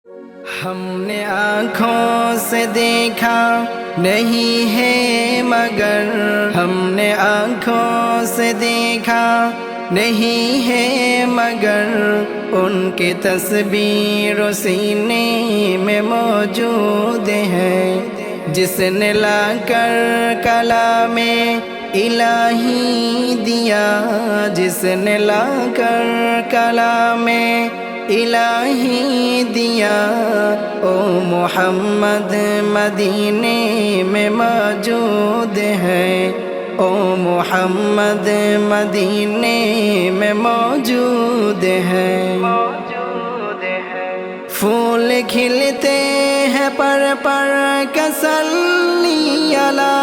हमने आँखों से देखा नहीं है मगर, हमने आँखों से देखा नहीं है मगर, उनकी तस्वीर सीने में मौजूद है। जिसने लाकर कलामे इलाही दिया, जिसने लाकर कलामे इलाही दिया, ओ मोहम्मद मदीने में मौजूद है, ओ मोहम्मद मदीने में मौजूद है। फूल खिलते हैं पर कसल्ली अला,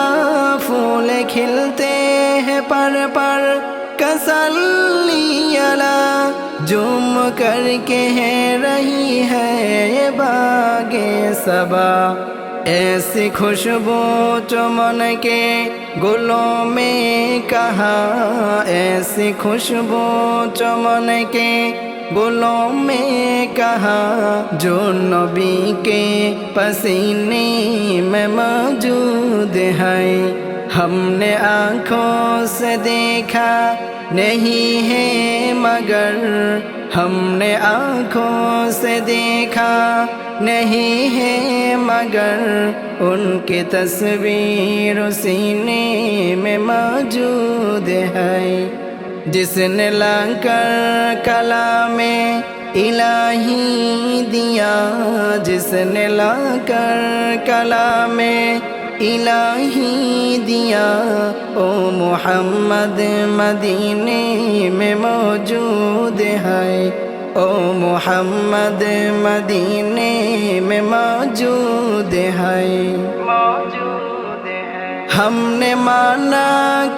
फूल खिलते हैं पर कसल्ली अला, जुम करके है रही है ये बागे सबा। ऐसी खुशबू चमन के गुलों में कहाँ, ऐसी खुशबू चमन के गुलों में कहाँ, जो नबी के पसीने में मौजूद है। हमने आँखों से देखा नहीं है मगर, हमने आँखों से देखा नहीं है मगर, उनकी तस्वीर सीने में मौजूद है। जिसने लाकर कलामे इलाही दिया, जिसने लाकर कलामे इलाही दिया, ओ मोहम्मद मदीने में मौजूद है, ओ मोहम्मद मदीने में मौजूद है। हमने माना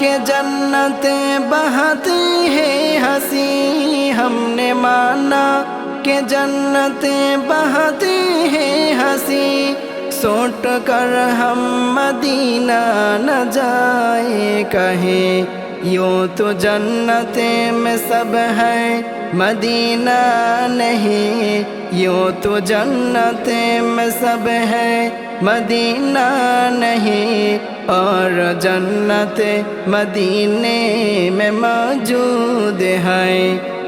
कि जन्नत बहती है हंसी, हमने माना कि जन्नत बहती है हंसी, सोट कर हम मदीना न जाए कहीं, यूं तो जन्नत में सब है मदीना नहीं, यूं तो जन्नत में सब है मदीना नहीं, और जन्नत मदीने में मौजूद है।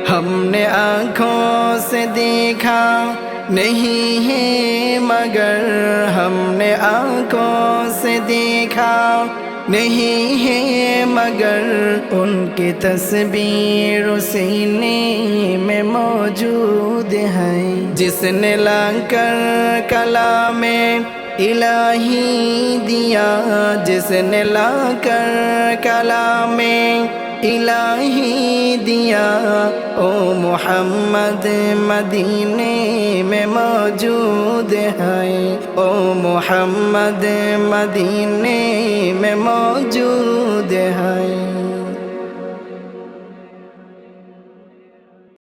हमने आँखों से देखा नहीं है मगर, हमने आँखों से देखा नहीं है मगर, उनकी तस्वीर सीने में मौजूद है। जिसने लाकर कलामे इलाही दिया, जिसने लाकर कलामे इलाही दिया, ओ मोहम्मद मदीने में मौजूद है, ओ मोहम्मद मदीने में मौजूद है।